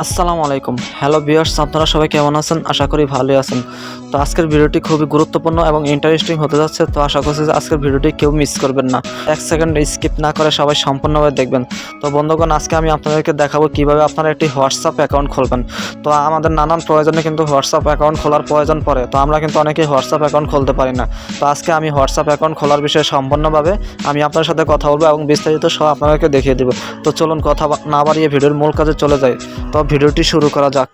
আসসালামু আলাইকুম। Hello viewers, আপনারা সবাই কেমন আছেন? আশা করি ভালোই আছেন। তো আজকের ভিডিওটি খুবই গুরুত্বপূর্ণ এবং ইন্টারেস্টিং হতে যাচ্ছে। তো আশা করছি যে আজকের ভিডিওটি কেউ মিস করবেন না। 1 সেকেন্ড স্কিপ না করে সবাই সম্পূর্ণভাবে দেখবেন। তো বন্ধুগণ, আজকে আমি আপনাদেরকে দেখাবো কিভাবে আপনারা একটি হোয়াটসঅ্যাপ অ্যাকাউন্ট খুলবেন। তো আমাদের নানান প্রয়োজনে কিন্তু হোয়াটসঅ্যাপ অ্যাকাউন্ট খোলার প্রয়োজন পড়ে। তো আমরা কিন্তু অনেকেই হোয়াটসঅ্যাপ অ্যাকাউন্ট খুলতে পারি না। তো আজকে আমি হোয়াটসঅ্যাপ অ্যাকাউন্ট খোলার বিষয়ে সম্পূর্ণভাবে আমি আপনার সাথে কথা বলবো এবং বিস্তারিত সহ আপনাদেরকে দেখিয়ে দেবো। তো চলুন কথা না বাড়িয়ে ভিডিওর মূল কাজে চলে যাই। তো ভিডিওটি শুরু করা যাক।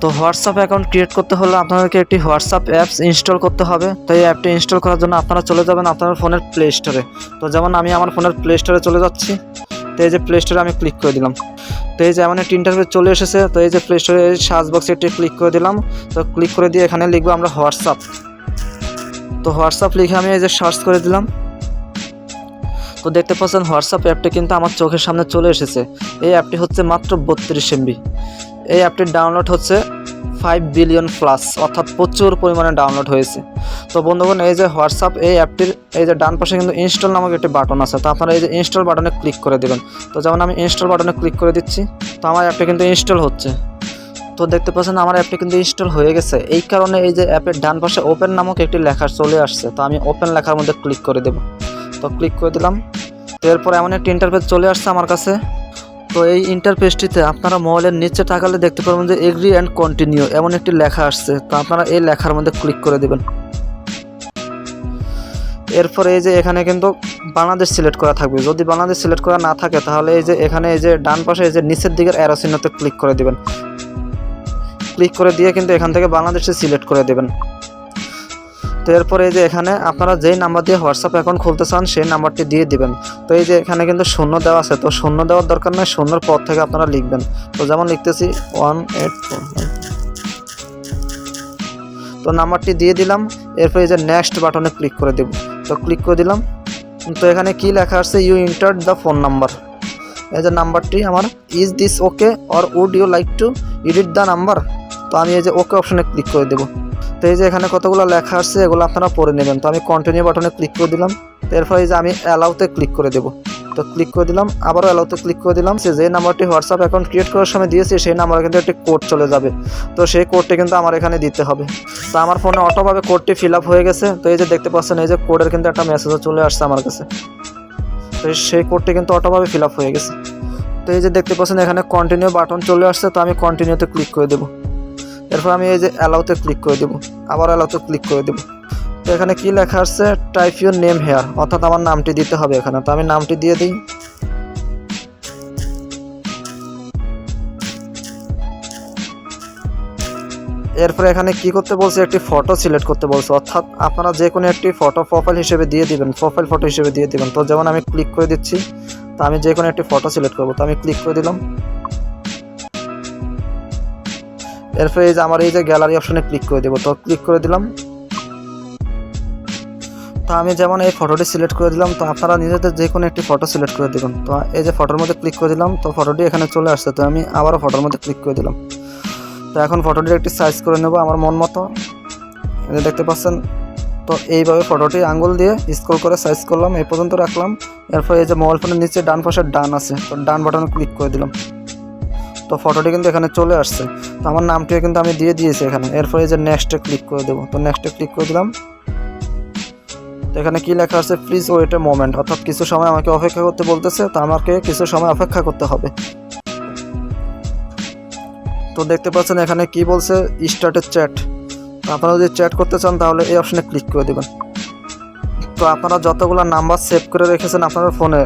তো হোয়াটসঅ্যাপ অ্যাকাউন্ট ক্রিয়েট করতে হলে আপনাদেরকে একটি হোয়াটসঅ্যাপ অ্যাপস ইনস্টল করতে হবে। তো এই অ্যাপটি ইনস্টল করার জন্য আপনারা চলে যাবেন আপনার ফোনের প্লে স্টোরে। তো যেমন আমি আমার ফোনের প্লে স্টোরে চলে যাচ্ছি। তো এই যে প্লে স্টোরে আমি ক্লিক করে দিলাম। তো এই যে এমন একটি ইন্টারফেস চলে এসেছে। তো এই যে প্লে স্টোরে সার্চ বক্সে একটি ক্লিক করে দিলাম। তো ক্লিক করে দিয়ে এখানে লিখবো আমরা হোয়াটসঅ্যাপ। তো হোয়াটসঅ্যাপ লিখে আমি এই যে সার্চ করে দিলাম। তো দেখতে পাচ্ছেন হোয়াটসঅ্যাপ অ্যাপটি কিন্তু আমার চোখের সামনে চলে এসেছে। এই অ্যাপটি হচ্ছে মাত্র 32 MB। এই অ্যাপটির ডাউনলোড হচ্ছে 5 বিলিয়ন প্লাস, অর্থাৎ প্রচুর পরিমাণে ডাউনলোড হয়েছে। তো বন্ধুগণ, এই যে হোয়াটসঅ্যাপ এই অ্যাপটির এই যে ডান পাশে কিন্তু ইনস্টল নামক একটি বাটন আছে। তো আপনারা এই যে ইনস্টল বাটনে ক্লিক করে দেবেন। তো যেমন আমি ইনস্টল বাটনে ক্লিক করে দিচ্ছি। তো আমার অ্যাপটি কিন্তু ইনস্টল হচ্ছে। তো দেখতে পাচ্ছেন আমার অ্যাপটি কিন্তু ইনস্টল হয়ে গেছে। এই কারণে এই যে অ্যাপের ডান পাশে ওপেন নামক একটি লেখা চলে আসছে। তো আমি ওপেন লেখার মধ্যে ক্লিক করে দেব। তো ক্লিক করে দিলাম। তো এরপর এমন একটি ইন্টারফেস চলে আসছে আমার কাছে। তো এই ইন্টারফেসটিতে আপনারা মোবাইলের নিচে তাকালে দেখতে পারবেন যে এগ্রি অ্যান্ড কন্টিনিউ এমন একটি লেখা আসছে। তো আপনারা এই লেখার মধ্যে ক্লিক করে দেবেন। এরপর এই যে এখানে কিন্তু বাংলাদেশ সিলেক্ট করা থাকবে। যদি বাংলাদেশ সিলেক্ট করা না থাকে তাহলে এই যে এখানে এই যে ডান পাশে এই যে নিচের দিকের অ্যারো চিহ্নতে ক্লিক করে দেবেন। ক্লিক করে দিয়ে কিন্তু এখান থেকে বাংলাদেশে সিলেক্ট করে দেবেন। তো এরপরে এই যে এখানে আপনারা যেই নাম্বার দিয়ে হোয়াটসঅ্যাপ অ্যাকাউন্ট খুলতে চান সেই নাম্বারটি দিয়ে দিবেন। তো এই যে এখানে কিন্তু শূন্য দেওয়া আছে। তো শূন্য দেওয়ার দরকার নয়, শূন্যর পর থেকে আপনারা লিখবেন। তো যেমন লিখতেছি 184। তো নাম্বারটি দিয়ে দিলাম। এরপর এই যে নেক্সট বাটনে ক্লিক করে দেব। তো ক্লিক করে দিলাম। তো এখানে কি লেখা আসছে, you entered the phone number. এই যে নাম্বারটি আমার, is this okay or would you like to edit the number. তো আমি এই যে ওকে অপশনে ক্লিক করে দেবো। তো এই যে এখানে কতগুলো লেখা আসছে এগুলো আপনারা পড়ে নেবেন। তো আমি কন্টিনিউ বাটনে ক্লিক করে দিলাম। এরপর এই যে আমি অ্যালাউতে ক্লিক করে দেবো। তো ক্লিক করে দিলাম, আবারও অ্যালাউতে ক্লিক করে দিলাম। যে নাম্বারটি হোয়াটসঅ্যাপ অ্যাকাউন্ট ক্রিয়েট করার সময় দিয়েছি সেই নাম্বারে কিন্তু একটি কোড চলে যাবে। তো সেই কোডটি কিন্তু আমার এখানে দিতে হবে। তো আমার ফোনে অটোভাবে কোডটি ফিল আপ হয়ে গেছে। তো এই যে দেখতে পাচ্ছেন এই যে কোডের কিন্তু একটা মেসেজও চলে আসছে আমার কাছে। তো সেই কোডটি কিন্তু অটোভাবে ফিল আপ হয়ে গেছে। তো এই যে দেখতে পাচ্ছেন এখানে কন্টিনিউ বাটন চলে আসছে। তো আমি কন্টিনিউতে ক্লিক করে দেবো। এরপর আমি এই যে অ্যালাউতে ক্লিক করে দেবো, আবার অ্যালাউতে ক্লিক করে দেবো। তো এখানে কি লেখা আসছে, টাইপ ইউর নেম হেয়ার, অর্থাৎ আমার নামটি দিতে হবে এখানে। তো আমি নামটি দিয়ে দিই। এরপরে এখানে কি করতে বলছে, একটি ফটো সিলেক্ট করতে বলছে, অর্থাৎ আপনারা যে কোনো একটি ফটো প্রোফাইল হিসেবে দিয়ে দিবেন, প্রোফাইল ফটো হিসেবে দিয়ে দিবেন। তো যেমন আমি ক্লিক করে দিচ্ছি। তো আমি যে কোনো একটি ফটো সিলেক্ট করবো। তো আমি ক্লিক করে দিলাম। এরপরে এই যে আমার এই যে গ্যালারি অপশনে ক্লিক করে দেবো। তো ক্লিক করে দিলাম। তো আমি যেমন এই ফটোটি সিলেক্ট করে দিলাম। তো আপনারা নিজেদের যে কোনো একটি ফটো সিলেক্ট করে দেবেন। তো এই যে ফটোর মধ্যে ক্লিক করে দিলাম। তো ফটোটি এখানে চলে আসছে। তো আমি আবারও ফটোর মধ্যে ক্লিক করে দিলাম। তো এখন ফটোটির একটি সাইজ করে নেব আমার মন মতো। এই যে দেখতে পাচ্ছেন। তো এইভাবে ফটোটি আঙ্গুল দিয়ে স্ক্রল করে সাইজ করলাম, এই পর্যন্ত রাখলাম। এরপর এই যে মোবাইল ফোনের নিচে ডান পাশে ডান আছে। তো ডান বাটনে ক্লিক করে দিলাম। তো ফটোটি কিন্তু এখানে চলে আসছে। তো আমার নামটিও কিন্তু আমি দিয়ে দিয়েছি এখানে। এরপরে এই যে নেক্সটে ক্লিক করে দেবো। তো নেক্সটে ক্লিক করে দিলাম। তো এখানে কি লেখা আছে, প্লিজ ওয়েট এ মোমেন্ট, অর্থাৎ কিছু সময় আমাকে অপেক্ষা করতে বলতেছে। তো আমাকে কিছু সময় অপেক্ষা করতে হবে। তো দেখতে পাচ্ছেন এখানে কি বলছে, স্টার্ট এ চ্যাট। তো আপনারা যদি চ্যাট করতে চান তাহলে এই অপশনে ক্লিক করে দেবেন। তো আপনারা যতগুলো নাম্বার সেভ করে রেখেছেন আপনার ফোনে,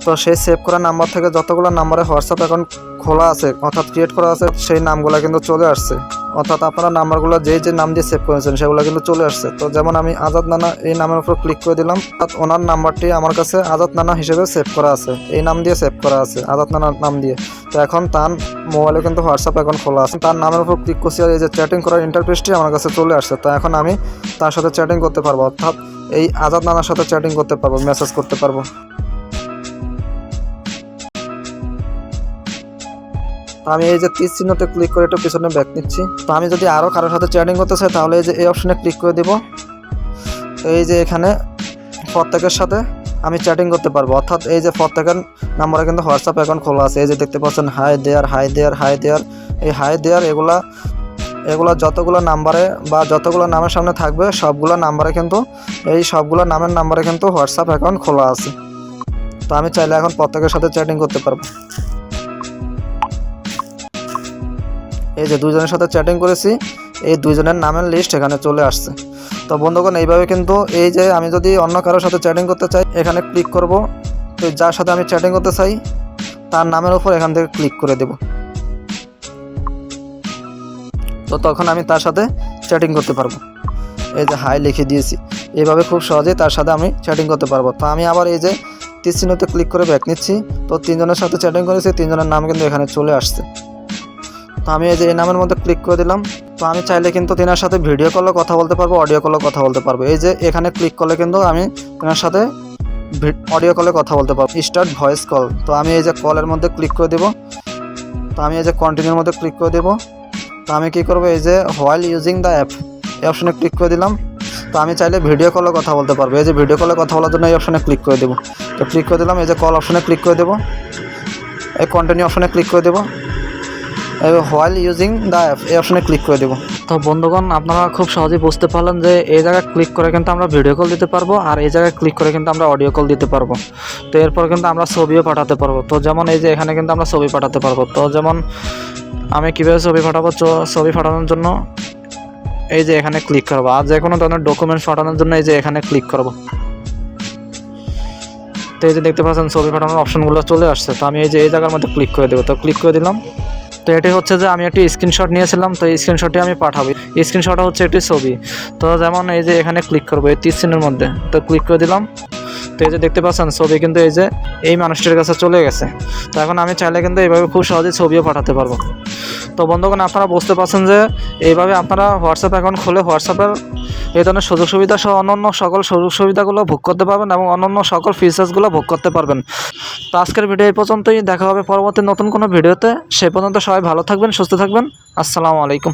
তো সেই সেভ করা নাম্বার থেকে যতগুলো নাম্বারে হোয়াটসঅ্যাপ অ্যাকাউন্ট খোলা আছে অর্থাৎ ক্রিয়েট করা আছে সেই নামগুলো কিন্তু চলে আসছে। অর্থাৎ আপনারা নাম্বারগুলো যে নাম দিয়ে সেভ করেছেন সেগুলো কিন্তু চলে আসছে। তো যেমন আমি আজাদ নানা এই নামের উপর ক্লিক করে দিলাম। ওনার নাম্বারটি আমার কাছে আজাদ নানা হিসেবে সেভ করা আছে, এই নাম দিয়ে সেভ করা আছে, আজাদ নানার নাম দিয়ে। তো এখন তার মোবাইলে কিন্তু হোয়াটসঅ্যাপ অ্যাকাউন্ট খোলা আছে। তার নামের উপর ক্লিক করছি আর এই যে চ্যাটিং করার ইন্টারফেসটি আমার কাছে চলে আসছে। তো এখন আমি তার সাথে চ্যাটিং করতে পারবো, অর্থাৎ এই আজাদ নানার সাথে চ্যাটিং করতে পারবো, মেসেজ করতে পারবো। তো আমি এই যে তীর চিহ্নতে ক্লিক করে একটু পিছনে ব্যাক নিচ্ছি। তো আমি যদি আরও কারোর সাথে চ্যাটিং করতে চাই তাহলে এই যে এই অপশনে ক্লিক করে দেব। তো এই যে এখানে প্রত্যেকের সাথে আমি চ্যাটিং করতে পারবো, অর্থাৎ এই যে প্রত্যেকের নাম্বারে কিন্তু হোয়াটসঅ্যাপ অ্যাকাউন্ট খোলা আছে। এই যে দেখতে পাচ্ছেন hi there, hi there, hi there, এই হাই দেয়ার এগুলা যতগুলো নাম্বারে বা যতগুলো নামের সামনে থাকবে সবগুলো নাম্বারে কিন্তু এই সবগুলো নামের নাম্বারে কিন্তু হোয়াটসঅ্যাপ অ্যাকাউন্ট খোলা আছে। তো আমি চাইলে এখন প্রত্যেকের সাথে চ্যাটিং করতে পারবো। এই যে দুইজনের সাথে চ্যাটিং করেছি, এই দুইজনের নামের লিস্ট এখানে চলে আসছে। তো বন্ধুগণ এইভাবে কিন্তু এই যে আমি যদি অন্য কারোর সাথে চ্যাটিং করতে চাই এখানে ক্লিক করব। তো যার সাথে আমি চ্যাটিং করতে চাই তার নামের উপর এখান থেকে ক্লিক করে দেব। তো তখন আমি তার সাথে চ্যাটিং করতে পারবো। এই যে হাই লিখে দিয়েছি, এইভাবে খুব সহজেই তার সাথে আমি চ্যাটিং করতে পারবো। তো আমি আবার এই যে তীর চিহ্নতে ক্লিক করে ব্যাক নিচ্ছি। তো তিনজনের সাথে চ্যাটিং করেছি, তিনজনের নাম কিন্তু এখানে চলে আসছে। তো আমি এই যে এই নামের মধ্যে ক্লিক করে দিলাম। তো আমি চাইলে কিন্তু তিনার সাথে ভিডিও কলে কথা বলতে পারবো, অডিও কলে কথা বলতে পারবো। এই যে এখানে ক্লিক করলে কিন্তু আমি তিনার সাথে অডিও কলে কথা বলতে পারবো, স্টার্ট ভয়েস কল। তো আমি এই যে কলের মধ্যে ক্লিক করে দেবো। তো আমি এই যে কন্টিনিউর মধ্যে ক্লিক করে দেবো। তো আমি কী করবো, এই যে হোয়াইল ইউজিং দ্য অ্যাপ এই অপশনে ক্লিক করে দিলাম। তো আমি চাইলে ভিডিও কলে কথা বলতে পারবো। এই যে ভিডিও কলে কথা বলার জন্য এই অপশনে ক্লিক করে দেবো। তো ক্লিক করে দিলাম, এই যে কল অপশনে ক্লিক করে দেবো, এই কন্টিনিউ অপশনে ক্লিক করে দেবো, হোয়াইল ইউজিং দ্য অ্যাপ এই অপশনে ক্লিক করে দেবো। তো বন্ধুগণ আপনারা খুব সহজেই বুঝতে পারলেন যে এই জায়গায় ক্লিক করে কিন্তু আমরা ভিডিও কল দিতে পারবো, আর এই জায়গায় ক্লিক করে কিন্তু আমরা অডিও কল দিতে পারবো। তো এরপর কিন্তু আমরা ছবিও পাঠাতে পারবো। তো যেমন এই যে এখানে কিন্তু আমরা ছবি পাঠাতে পারবো। তো যেমন আমি কীভাবে ছবি পাঠাবো, ছবি পাঠানোর জন্য এই যে এখানে ক্লিক করবো, আর যে কোনো ধরনের ডকুমেন্টস পাঠানোর জন্য এই যে এখানে ক্লিক করবো। তো এই যে দেখতে পাচ্ছেন ছবি পাঠানোর অপশনগুলো চলে আসছে। তো আমি এই যে এই জায়গার মধ্যে ক্লিক করে দেবো। তো ক্লিক করে দিলাম। তো এটি হচ্ছে যে আমি একটি স্ক্রিনশট নিয়েছিলাম, তো এই স্ক্রিনশটটি আমি পাঠাবো। স্ক্রিনশটটা হচ্ছে একটি ছবি। তো যেমন এই যে এখানে ক্লিক করবো এই তীর চিহ্নের মধ্যে, তো ক্লিক করে দিলাম। তো এই যে দেখতে পাচ্ছেন ছবি কিন্তু এই যে এই মানুষটির কাছে চলে গেছে। তো এখন আমি চাইলে কিন্তু এইভাবে খুব সহজেই ছবিও পাঠাতে পারবো। তো বন্ধুগণ আপনারা বুঝতে পারছেন যে এইভাবে আপনারা হোয়াটসঅ্যাপ অ্যাকাউন্ট খুলে হোয়াটসঅ্যাপের এই ধরনের সুযোগ সুবিধা সহ অন্যান্য সকল সুযোগ সুবিধাগুলো ভোগ করতে পারবেন এবং অন্যান্য সকল ফিচার্সগুলো ভোগ করতে পারবেন। তো আজকের ভিডিও এই পর্যন্তই, দেখা হবে পরবর্তী নতুন কোনো ভিডিওতে। সেই পর্যন্ত সবাই ভালো থাকবেন, সুস্থ থাকবেন। আসসালামু আলাইকুম।